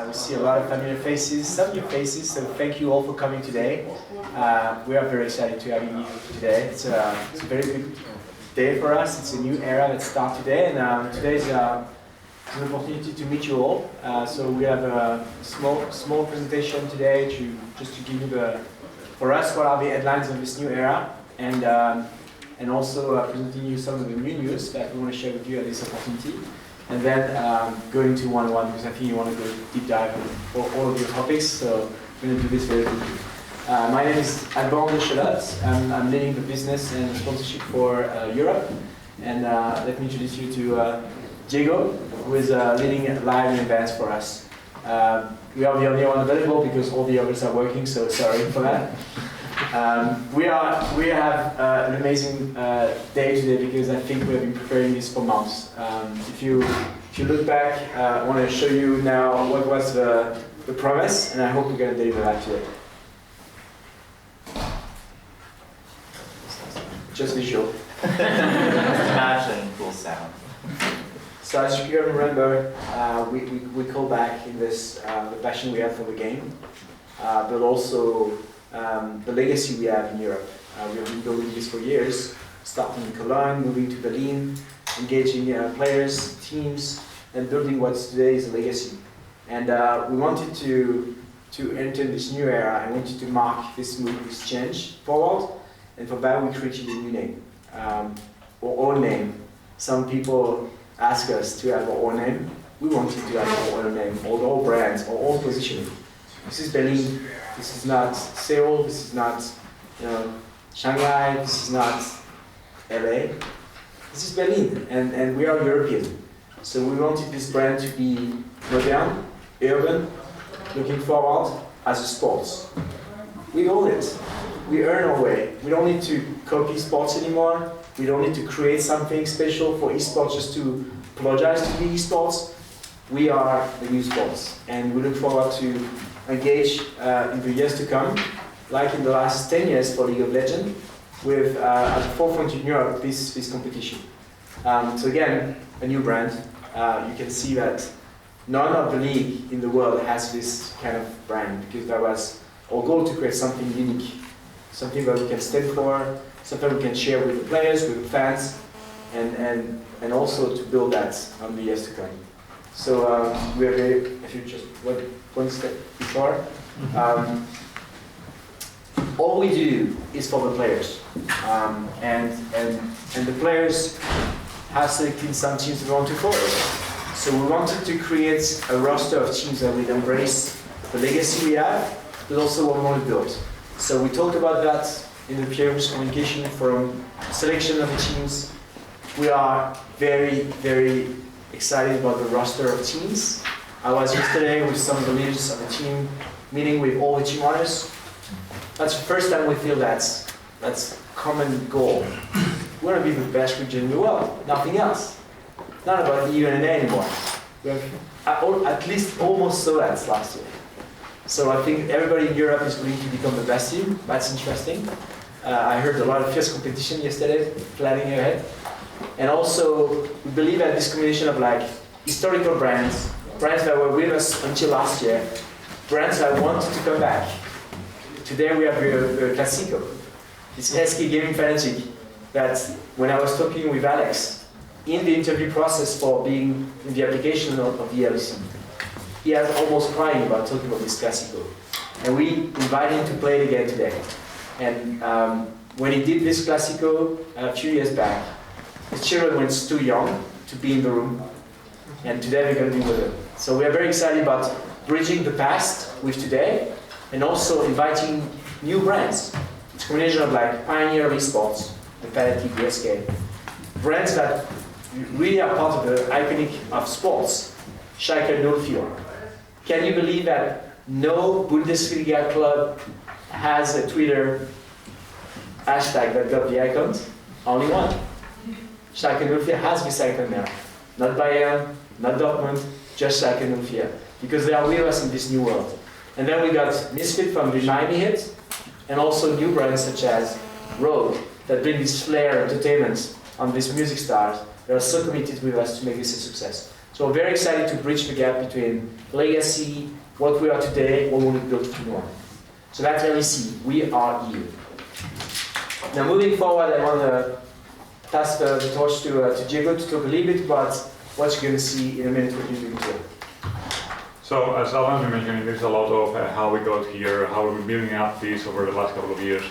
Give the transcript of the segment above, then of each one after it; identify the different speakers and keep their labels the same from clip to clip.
Speaker 1: We see a lot of familiar faces, some new faces, so thank you all for coming today. We are very excited to have you today. It's a very good day for us. It's a new era that starts today, and today is an opportunity to meet you all. So we have a small presentation today just to give you for us, what are the headlines of this new era, and also presenting you some of the new news that we want to share with you at this opportunity. And then going to one-on-one, because I think you want to go deep dive for all of your topics, so we're going to do this very quickly. My name is Alban de Charlotte. I'm leading the business and sponsorship for Europe. And let me introduce you to Diego, who is leading live events for us. We are the only one available because all the others are working, so sorry for that. We have an amazing day today because I think we have been preparing this for months. If you look back, I want to show you now what was the promise, and I hope we're going to deliver that today. Just visual.
Speaker 2: Imagine cool sound.
Speaker 1: So as you can remember, we call back in this the passion we have for the game, but also the legacy we have in Europe. We have been building this for years, starting in Cologne, moving to Berlin, engaging players, teams, and building what today is a legacy. And we wanted to enter this new era and wanted to mark this move, this change forward. And for that, we created a new name, our own name. Some people ask us to have our own name. We wanted to have our own name, our own brands, our own positioning. This is Berlin. This is not Seoul. This is not, Shanghai. This is not LA. This is Berlin, and we are European. So we wanted this brand to be modern, urban, looking forward as a sports. We own it. We earn our way. We don't need to copy sports anymore. We don't need to create something special for esports just to apologize to be esports. We are the new sports, and we look forward to engage in the years to come, like in the last 10 years for League of Legends, with at the forefront in Europe this competition. So again, a new brand. You can see that none of the league in the world has this kind of brand, because that was our goal, to create something unique, something that we can stand for, something we can share with the players, with the fans, and also to build that on the years to come. So we are very, if you just one step before, all we do is for the players, and the players have selected some teams we want to follow. So we wanted to create a roster of teams that will embrace the legacy we have, but also what we want to build. So we talked about that in the previous communication, from selection of the teams. We are very, very excited about the roster of teams. I was yesterday with some of the leaders of the team, meeting with all the team owners. That's the first time we feel that's common goal. We want to be the best region in the world, nothing else. Not about EU and A anymore. We have at least almost so that last year. So I think everybody in Europe is going to become the best team. That's interesting. I heard a lot of fierce competition yesterday, planning ahead. And also, we believe that this combination of historical brands that were with us until last year, brands that wanted to come back. Today we have the Classico. It's LEC gaming fanatic that, when I was talking with Alex in the interview process for being in the application of the LEC, he was almost crying about talking about this Classico. And we invited him to play it again today. And when he did this Classico a few years back, his children were too young to be in the room. And today we're going to be with them. So we are very excited about bridging the past with today, and also inviting new brands. It's a combination of pioneer esports, the Fanatic, the SK, brands that really are part of the iconic of sports. Shotcaller 04. Can you believe that no Bundesliga club has a Twitter hashtag that got the icons? Only one. Shotcaller 04 has this icon now. Not Bayern, not Dortmund, just Shotcaller 04. Because they are with us in this new world. And then we got Misfit from the Miami Heat, and also new brands such as Rogue, that bring this flair entertainment on these music stars that are so committed with us to make this a success. So I'm very excited to bridge the gap between legacy, what we are today, what we want to build tomorrow. So that's LEC, we are EU. Now moving forward, I want to pass the torch to Diego to talk a little bit about what you're going to see in a minute what you're doing here.
Speaker 3: So as Alban was mentioning, there's a lot of how we got here, how we've been building up this over the last couple of years.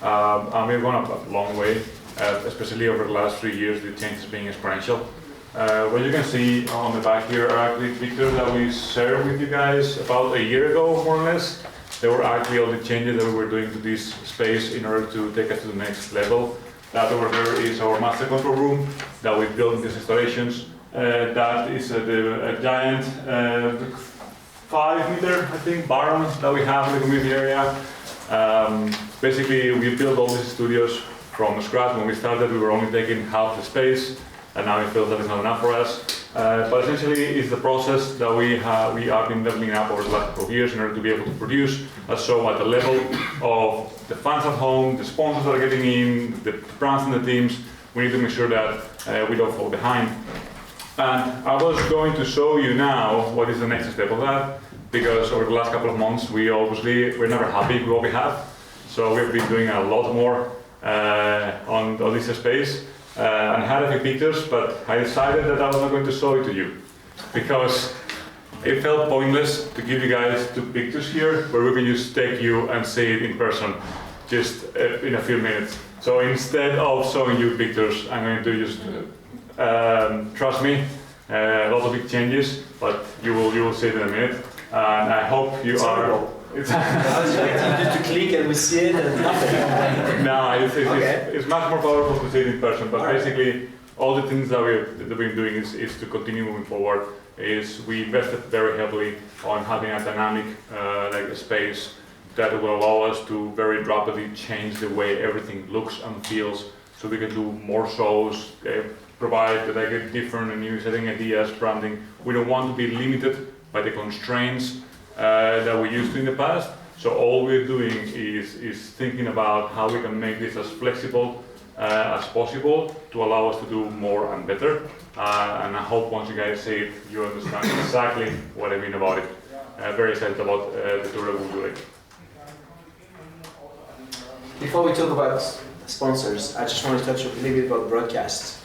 Speaker 3: And we've gone up a long way, especially over the last 3 years, the change has been exponential. What you can see on the back here are actually pictures that we shared with you guys about a year ago, more or less. They were actually all the changes that we were doing to this space in order to take us to the next level. That over there is our master control room that we built in these installations. That is a giant 5-meter, I think, barn that we have in the community area. Basically, we built all these studios from scratch. When we started, we were only taking half the space, and now we feel that it's not enough for us. But essentially, it's the process that we have been leveling up over the last couple of years in order to be able to produce a show at the level of the fans at home, the sponsors that are getting in, the brands and the teams. We need to make sure that we don't fall behind. And I was going to show you now what is the next step of that, because over the last couple of months, we're never happy with what we have. So we've been doing a lot more on this space. And I had a few pictures, but I decided that I was not going to show it to you, because it felt pointless to give you guys 2 pictures here, where we can just take you and see it in person, just in a few minutes. So instead of showing you pictures, I'm going to just trust me, a lot of big changes, but you will see it in a minute. And I hope you are. It's
Speaker 1: I was expecting you to click and we see it and nothing.
Speaker 3: No, it's much more powerful to see it in person. But basically, all the things that we've been doing is to continue moving forward. We invested very heavily on having a dynamic like a space that will allow us to very rapidly change the way everything looks and feels, so we can do more shows, provide like a different and new setting ideas, branding. We don't want to be limited by the constraints that we used to in the past. So all we're doing is thinking about how we can make this as flexible as possible to allow us to do more and better. And I hope once you guys see it, you understand exactly what I mean about it. Very excited about the tour that we're doing.
Speaker 1: Before we talk about sponsors, I just want to touch a little bit about broadcast.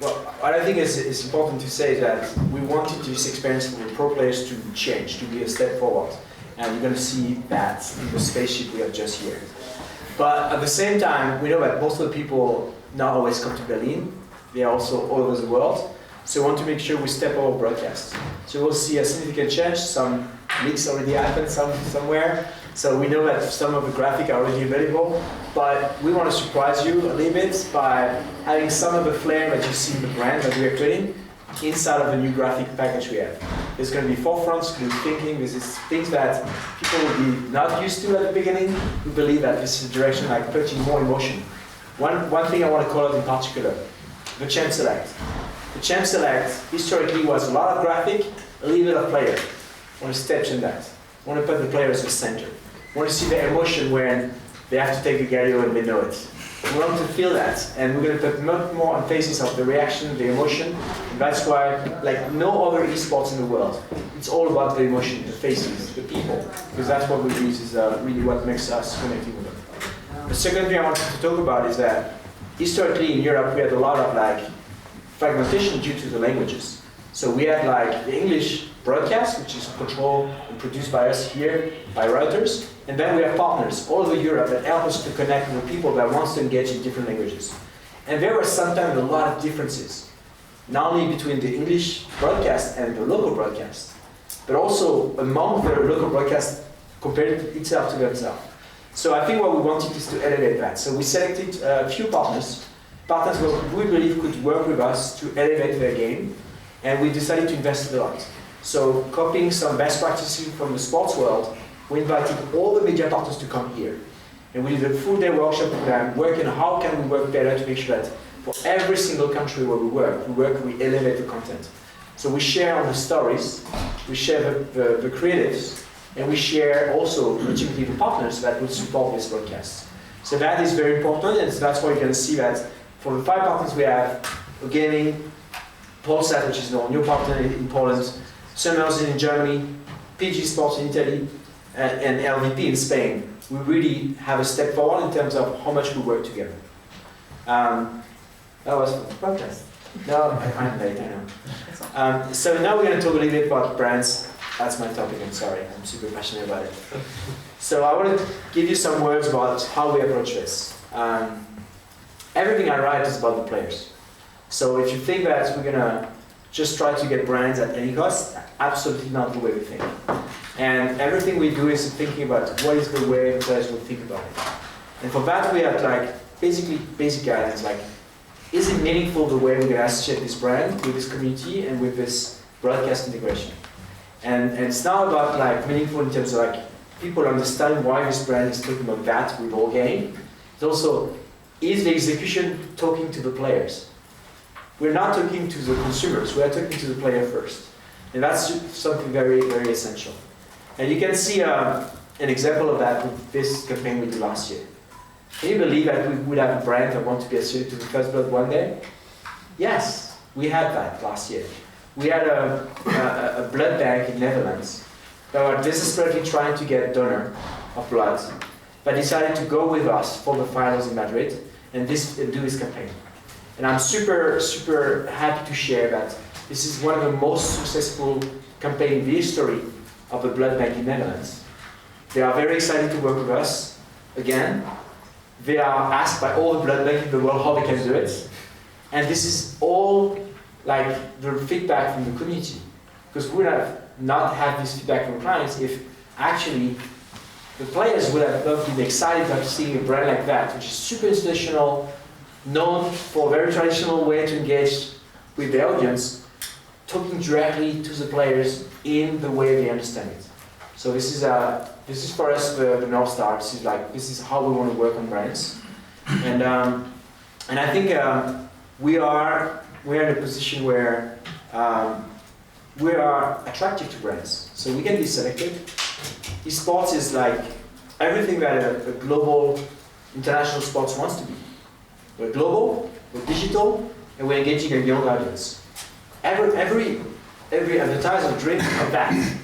Speaker 1: What I think is important to say is that we wanted this experience for the pro players to change, to be a step forward. And you're going to see that in the spaceship we have just here. But at the same time, we know that most of the people not always come to Berlin. They are also all over the world. So we want to make sure we step over broadcast. So we'll see a significant change. Some leaks already happened somewhere. So we know that some of the graphics are already available, but we want to surprise you a little bit by having some of the flair that you see in the brand that we are creating inside of the new graphic package we have. There's going to be forefronts, new thinking. This is things that people will be not used to at the beginning. We believe that this is a direction like putting more emotion. One thing I want to call out in particular, the Champ Select. The Champ Select historically was a lot of graphic, a little bit of player. I want to step in that. I want to put the players at the center. I want to see their emotion when they have to take the Galio and they know it. We want to feel that, and we're going to put much more emphasis of the reaction, the emotion, and that's why, like no other esports in the world, it's all about the emotion, the faces, the people, because that's what we use is really what makes us connecting with them. The second thing I wanted to talk about is that historically in Europe we had a lot of like fragmentation due to the languages. So we had like the English broadcast, which is controlled and produced by us here, by Reuters, and then we have partners all over Europe that help us to connect with people that want to engage in different languages. And there were sometimes a lot of differences, not only between the English broadcast and the local broadcast, but also among the local broadcast compared itself to themselves. So I think what we wanted is to elevate that. So we selected a few partners who we believe could work with us to elevate their game, and we decided to invest a lot. So copying some best practices from the sports world, we invited all the media partners to come here. And we did a full day workshop with them, working on how can we work better to make sure that for every single country where we elevate the content. So we share on the stories, we share the creatives, and we share also ultimately the partners that will support this broadcast. So that is very important, and so that's why you can see that for the 5 partners we have, gaming, Polsat, which is our new partner in Poland, Summers in Germany, PG Sports in Italy, and LVP in Spain. We really have a step forward in terms of how much we work together. That was fun. Podcast. No, I'm late, I know. So now we're going to talk a little bit about brands. That's my topic, I'm sorry. I'm super passionate about it. So I want to give you some words about how we approach this. Everything I write is about the players. So if you think that we're going to just try to get brands at any cost, absolutely not the way we think. And everything we do is thinking about what is the way the players will think about it. And for that we have like basically basic guidelines like, is it meaningful the way we're going to associate this brand with this community and with this broadcast integration? And it's not about like meaningful in terms of like people understand why this brand is talking about that with all game. It's also, is the execution talking to the players? We're not talking to the consumers, we are talking to the player first. And that's something very, very essential. And you can see an example of that with this campaign we did last year. Can you believe that we would have a brand that wants to be associated to the First Blood one day? Yes, we had that last year. We had a blood bank in Netherlands that were desperately trying to get a donor of blood, but decided to go with us for the finals in Madrid and do this campaign. And I'm super, super happy to share that this is one of the most successful campaigns in the history of the blood bank in Netherlands. They are very excited to work with us again. They are asked by all the blood banks in the world how they can do it. And this is all like the feedback from the community. Because we would have not had this feedback from clients if actually the players would have been excited about seeing a brand like that, which is super institutional, known for a very traditional way to engage with the audience, talking directly to the players in the way they understand it. So this is for us the North Star. This is how we want to work on brands, and I think we're in a position where we are attractive to brands, so we can be selected. Esports is like everything that a global international sports wants to be. We're global, we're digital, and we're engaging a young audience. Every advertiser dreams of that.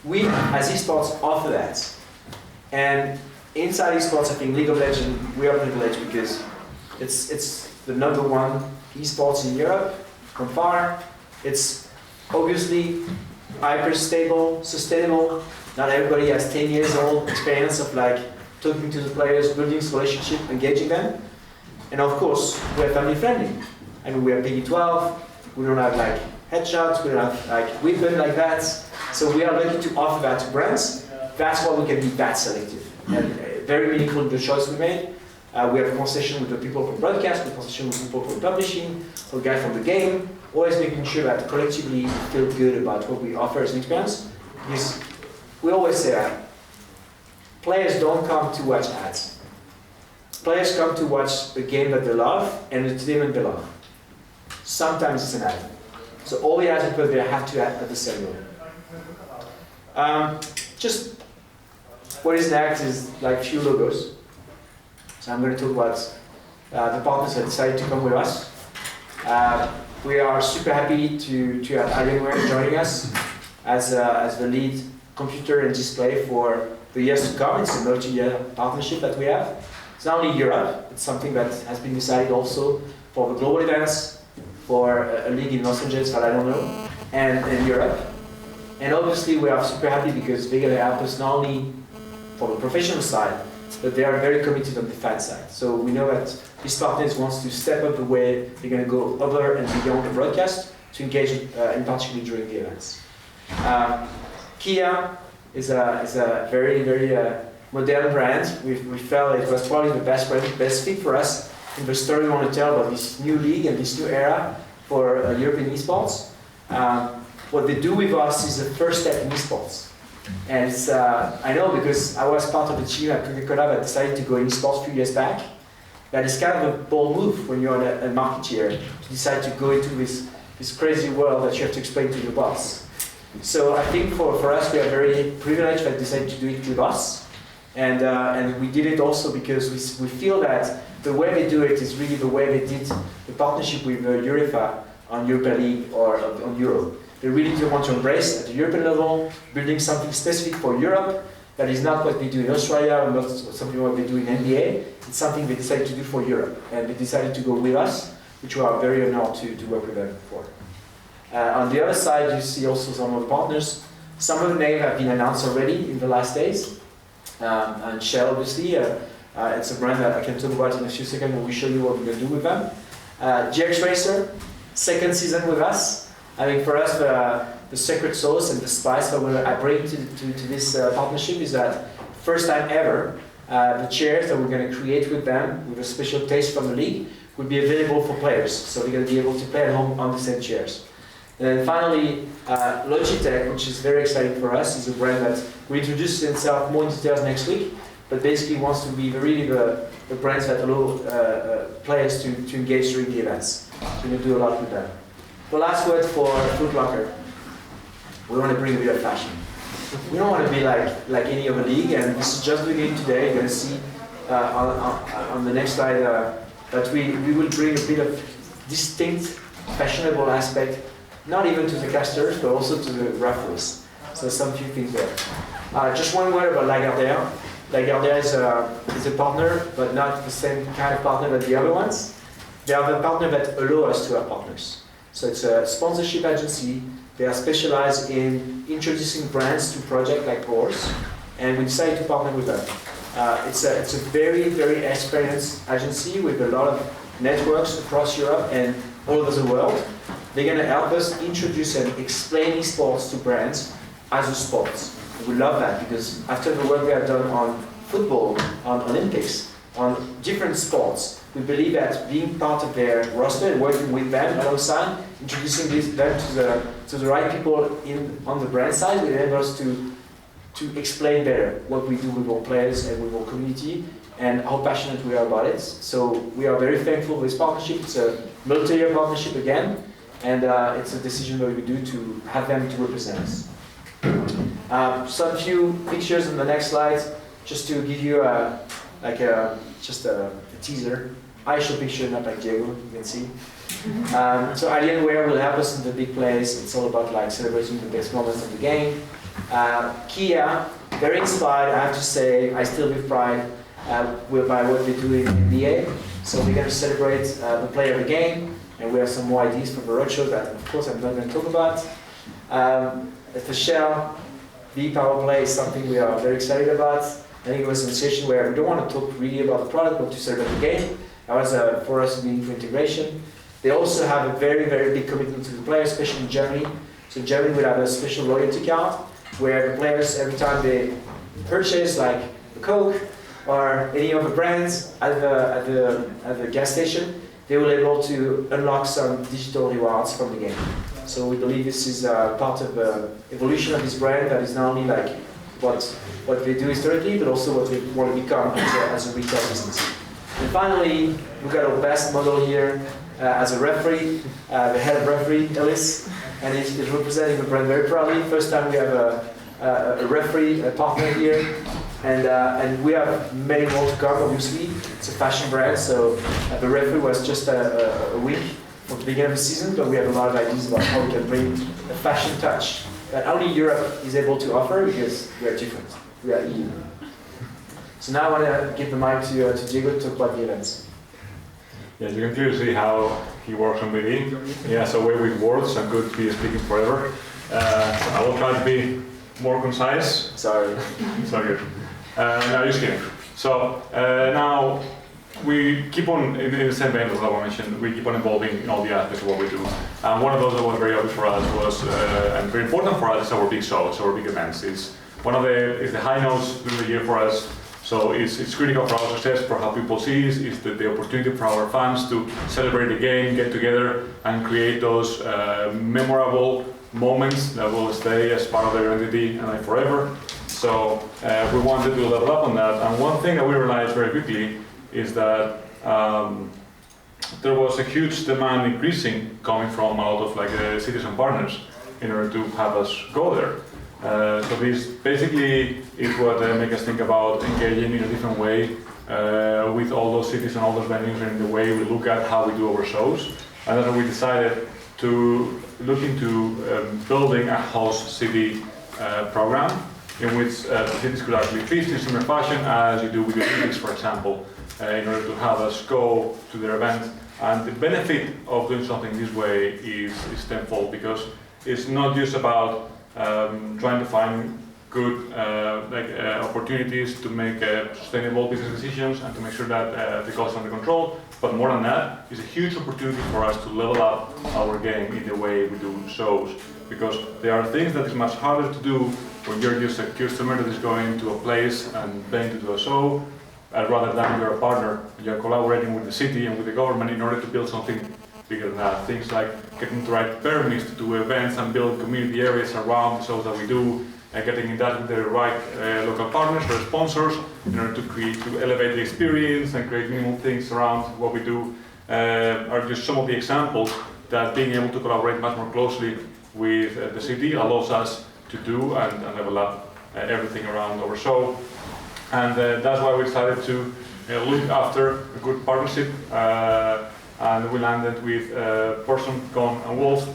Speaker 1: We, as esports, offer that. And inside esports, I think League of Legends, we are privileged because it's the #1 esports in Europe, from far. It's obviously hyper stable, sustainable. Not everybody has 10 years old experience of like talking to the players, building this relationship, engaging them. And of course, we're family friendly. I mean, we are PG-12, we don't have like headshots, we don't have like weapon like that. So we are lucky to offer that to brands. That's why we can be that selective. And very meaningful in the choice we made. We have a conversation with the people from broadcast, we have a conversation with people from publishing, the guy from the game, always making sure that collectively we feel good about what we offer as an experience. Because we always say that players don't come to watch ads. Players come to watch the game that they love and the entertainment they love. Sometimes it's an ad. So all the ads we put there have to add at the same level. Just what is next is like few logos. So I'm going to talk about the partners that decided to come with us. We are super happy to have Alienware joining us as the lead computer and display for the years to come. It's a multi-year partnership that we have. It's not only Europe, it's something that has been decided also for the global events, for a league in Los Angeles that I don't know, and in Europe. And obviously we are super happy because they're going to help us not only for the professional side, but they are very committed on the fan side. So we know that these partners want to step up the way they're going to go over and beyond the broadcast to engage in particularly during the events. Kia is a very, very modern brand. We felt it was probably the best brand, best fit for us in the story we want to tell about this new league and this new era for European esports. What they do with us is the first step in esports. And it's, I know because I was part of the team at Coca-Cola that decided to go in esports a few years back. That is kind of a bold move when you're a marketeer to decide to go into this crazy world that you have to explain to your boss. So I think for us, we are very privileged that decided to do it with us. And we did it also because we feel that the way they do it is really the way they did the partnership with UEFA on Europa League or on Euro. They really do want to embrace at the European level, building something specific for Europe that is not what we do in Australia or not something what we do in NBA. It's something they decided to do for Europe, and they decided to go with us, which we are very honored to work with them for. On the other side, you see also some of the partners. Some of the names have been announced already in the last days. And Shell, obviously, it's a brand that I can talk about in a few seconds when we show you what we're going to do with them. GX Racer, second season with us. I think for us, the secret sauce and the spice that I bring to this partnership is that first time ever, the chairs that we're going to create with them, with a special taste from the league, will be available for players. So they're going to be able to play at home on the same chairs. And then finally, Logitech, which is very exciting for us, is a brand that will introduce itself more in details next week, but basically wants to be really the brands that allow players to engage during the events. So we're going to do a lot with them. The last word for Foot Locker. We want to bring a bit of fashion. We don't want to be like any other league, and this is just the beginning today. You're going to see on the next slide that we will bring a bit of distinct, fashionable aspect, not even to the casters, but also to the referees. So some few things there. Just one word about Lagardère. Lagardère is a partner, but not the same kind of partner that the other ones. They are the partner that allow us to have partners. So it's a sponsorship agency. They are specialized in introducing brands to projects like ours, and we decided to partner with them. It's a very, very experienced agency with a lot of networks across Europe and all over the world. They're going to help us introduce and explain esports to brands as a sport. We love that because after the work we have done on football, on Olympics, on different sports, we believe that being part of their roster and working with them alongside, introducing them to the right people on the brand side, will enable us to explain better what we do with our players and with our community and how passionate we are about it. So we are very thankful for this partnership. It's a multi-year partnership again, and it's a decision that we do to have them to represent us. Some few pictures on the next slide, just to give you just a teaser. I show picture, not like Diego, you can see. So Alienware will help us in the big plays. It's all about celebrating the best moments of the game. Kia, very inspired, I have to say, I still with pride by what they do in NBA. So we're going to celebrate the play of the game, and we have some more ideas for the roadshow that, of course, I'm not going to talk about. For Shell, the power play is something we are very excited about. I think it was a session where we don't want to talk really about the product, but to celebrate the game. That was for us meaningful integration. They also have a very, very big commitment to the players, especially in Germany. So in Germany, we have a special loyalty card where the players, every time they purchase like a Coke or any other brands at the gas station, they will be able to unlock some digital rewards from the game. So we believe this is part of the evolution of this brand that is not only like what they do historically, but also what they want to become as a retail business. And finally, we've got our best model here as a referee, the head of referee, Ellis, and he's representing the brand very proudly. First time we have a referee, a partner here, and we have many more to come, obviously. It's a fashion brand, so the referee was just a week from the beginning of the season, but we have a lot of ideas about how we can bring a fashion touch that only Europe is able to offer because we are different. We are EU. So now I want to give the mic to Diego to talk about the events.
Speaker 3: Yeah, you can clearly see how he works on BD. He has a way with words and could be speaking forever. I will try to be more concise.
Speaker 1: Sorry.
Speaker 3: So good. No, just kidding. So now we keep on, in the same vein as I mentioned, we keep on evolving in all the aspects of what we do. And one of those that was very obvious for us was, and very important for us, is our big shows, our big events. It's the high notes during the year for us. So it's critical for our success, for how people see it. It's the opportunity for our fans to celebrate the game, get together, and create those memorable moments that will stay as part of their identity and like forever. So we wanted to level up on that. And one thing that we realized very quickly is that there was a huge demand increasing coming from a lot of citizen partners in order to have us go there. So this basically is what makes us think about engaging in a different way with all those cities and all those venues and the way we look at how we do our shows. And that's why we decided to look into building a host city program in which cities could actually treat in similar fashion as you do with the Olympics, for example, in order to have us go to their event. And the benefit of doing something this way is tenfold, because it's not just about trying to find good opportunities to make sustainable business decisions and to make sure that the costs are under control, but more than that, it's a huge opportunity for us to level up our game in the way we do shows, because there are things that is much harder to do when you're just a customer that is going to a place and paying to do a show, rather than you're a partner, you're collaborating with the city and with the government in order to build something bigger than that. Things like getting the right permits to do events and build community areas around the shows that we do, getting in touch with the right local partners or sponsors in order to elevate the experience and create meaningful things around what we do, are just some of the examples that being able to collaborate much more closely with the city allows us to do and level up everything around our show. And that's why we decided to look after a good partnership, and we landed with Person, Con and Wolf.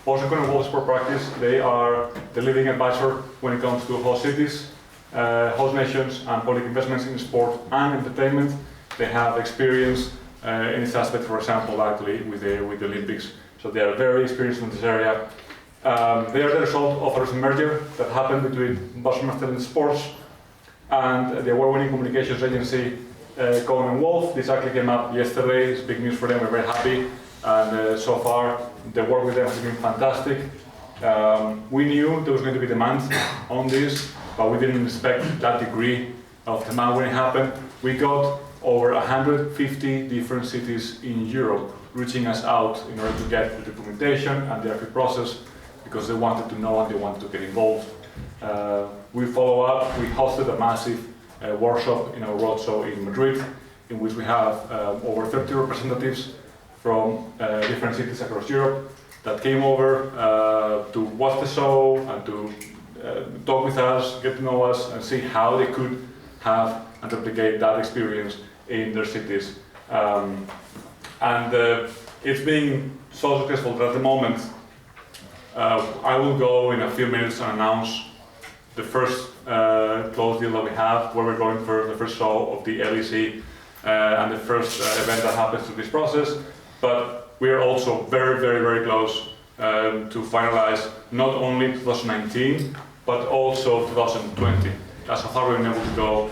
Speaker 3: Person, Con and Wolf Sport Practice, they are the leading advisor when it comes to host cities, host nations and public investments in sport and entertainment. They have experience in this aspect, for example, actually with the Olympics. So they are very experienced in this area. They are the result of a recent merger that happened between Boston and Sports and the award-winning communications agency Con and Wolf. This actually came up yesterday. It's big news for them. We're very happy, and so far the work with them has been fantastic. We knew there was going to be demand on this, but we didn't expect that degree of demand when it happened. We got over 150 different cities in Europe reaching us out in order to get the documentation and the RFP process, because they wanted to know and they wanted to get involved. We follow up. We hosted a massive workshop in our roadshow in Madrid, in which we have over 30 representatives from different cities across Europe that came over to watch the show and to talk with us, get to know us, and see how they could have and replicate that experience in their cities. It's been so successful that at the moment I will go in a few minutes and announce the first close deal that we have, where we're going for the first show of the LEC and the first event that happens through this process. But we are also very, very, very close to finalize not only 2019, but also 2020. That's how far we've been able to go.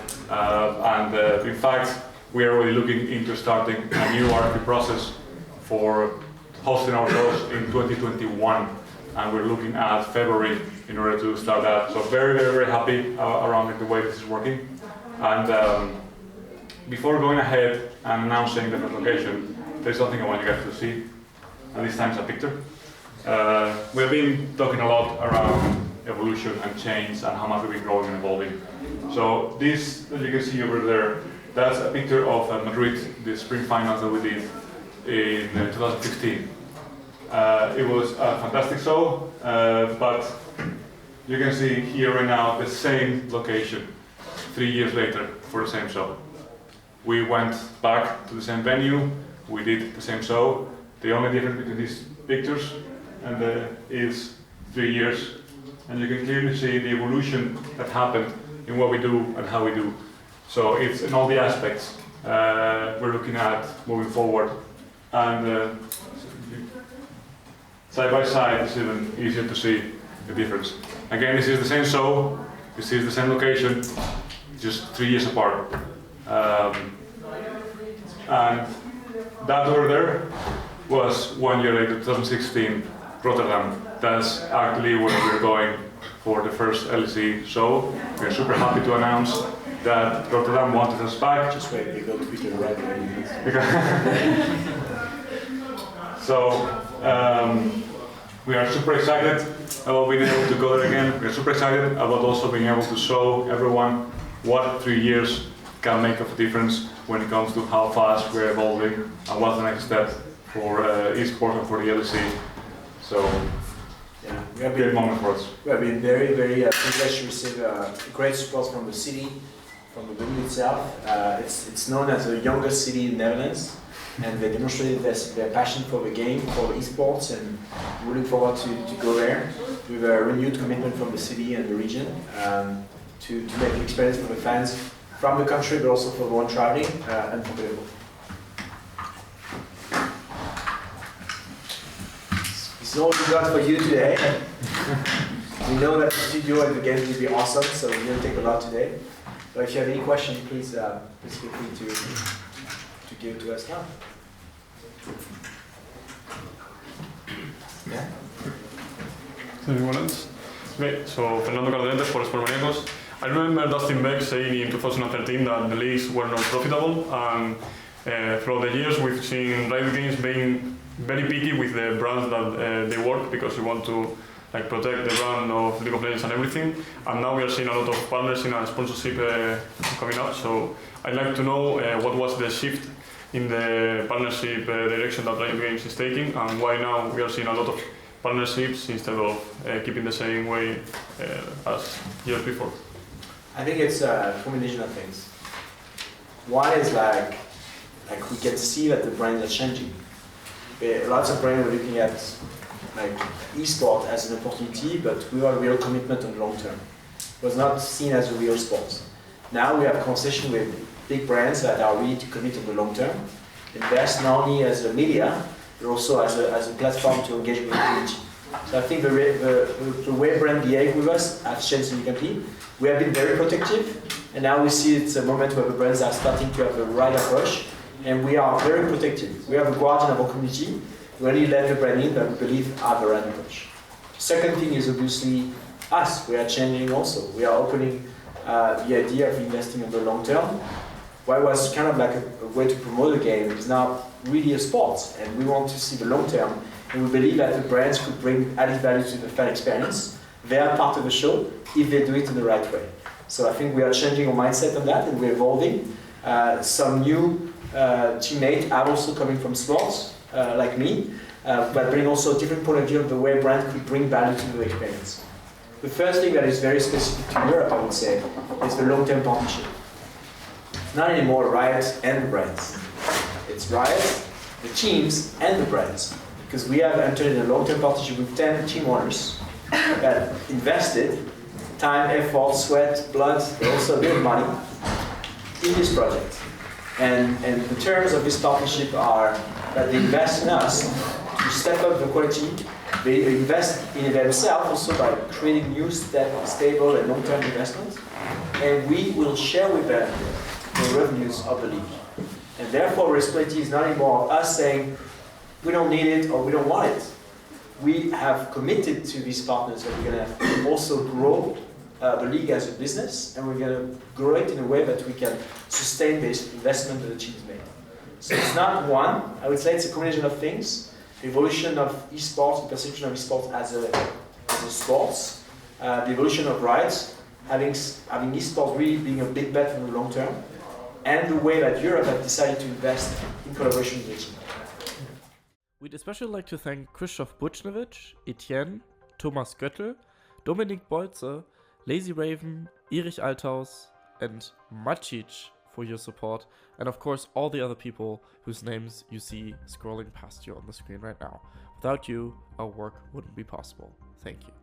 Speaker 3: In fact, we are already looking into starting a new RFP process for hosting our shows in 2021. And we're looking at February in order to start that. So very, very, very happy around the way this is working. And before going ahead and announcing the location, there's something I want you guys to see, and this time it's a picture. We've been talking a lot around evolution and change and how much we've been growing and evolving. So this that you can see over there, that's a picture of Madrid, the spring finals that we did in 2015. It was a fantastic show, but you can see here right now the same location 3 years later for the same show. We went back to the same venue, we did the same show. The only difference between these pictures is 3 years, and you can clearly see the evolution that happened in what we do and how we do. So it's in all the aspects we're looking at moving forward. And side by side, it's even easier to see the difference. Again, this is the same show, this is the same location, just 3 years apart. And that over there was 1 year later, 2016, Rotterdam. That's actually where we're going for the first LEC show. We're super happy to announce that Rotterdam wanted us back.
Speaker 1: Just wait, we go to Peter right away.
Speaker 3: So, we are super excited about being able to go there again. We are super excited about also being able to show everyone what 3 years can make of a difference when it comes to how fast we're evolving and what's the next step for esports and for the LEC. So,
Speaker 1: yeah, we have
Speaker 3: great moment for us.
Speaker 1: We have been very, very privileged to receive great support from the city, from the venue itself. It's known as the youngest city in the Netherlands. and they demonstrated their passion for the game, for esports, and we look forward to go there with a renewed commitment from the city and the region to make the experience for the fans from the country, but also for the one traveling, unforgettable. This is all we got for you today. We know that the studio and the games will be awesome, so we didn't take a lot today. But if you have any questions, please feel free to give it to us now. Yeah?
Speaker 4: Anyone else? Okay, so Fernando Cardentes for Sport Maniacos. I remember Dustin Beck saying in 2013 that the leagues were not profitable, and throughout the years we've seen Riot Games being very picky with the brands that they work, because we want to protect the brand of League of Legends and everything. And now we are seeing a lot of partnership and sponsorship coming up. So I'd like to know what was the shift in the partnership direction that Riot Games is taking, and why now we are seeing a lot of partnerships instead of keeping the same way as years before.
Speaker 1: I think it's a combination of things. One is like we can see that the brands are changing. Lots of brands are looking at esport as an opportunity, but without a real commitment on the long term. It was not seen as a real sport. Now we have a conversation with big brands that are ready to commit on the long term, invest not only as a media, but also as a platform to engage with the community. So I think the way brands behave with us has changed significantly. We have been very protective, and now we see it's a moment where the brands are starting to have the right approach, and we are very protective. We have a guardian of our community. We only let the brand in that we believe are the right approach. Second thing is obviously us. We are changing also. We are opening the idea of investing in the long term. What was kind of like a way to promote the game is now really a sport, and we want to see the long term, and we believe that the brands could bring added value to the fan experience. They are part of the show if they do it in the right way. So I think we are changing our mindset on that, and we're evolving. Some new teammates are also coming from sports, like me, but bring also a different point of view of the way brand could bring value to the experience. The first thing that is very specific to Europe, I would say, is the long-term partnership. It's not anymore Riot and the brands. It's Riot, the teams, and the brands. Because we have entered in a long-term partnership with 10 team owners that invested time, effort, sweat, blood, but also a bit of money in this project. And the terms of this partnership are that they invest in us to step up the quality. They invest in themselves also by creating new, stable and long-term investments. And we will share with them the revenues of the league. And therefore, responsibility is not anymore us saying, we don't need it or we don't want it. We have committed to these partners that we're going to also grow the league as a business, and we're going to grow it in a way that we can sustain this investment that the team has made. So it's not one. I would say it's a combination of things. The evolution of esports, the perception of esports as a sports, the evolution of Riot, having esports really being a big bet in the long term, and the way that Europe has decided to invest in collaboration with the team.
Speaker 5: We'd especially like to thank Krzysztof Buchnowicz, Etienne, Thomas Göttel, Dominik Bolze, Lazy Raven, Erich Althaus, and Macic for your support, and of course all the other people whose names you see scrolling past you on the screen right now. Without you, our work wouldn't be possible. Thank you.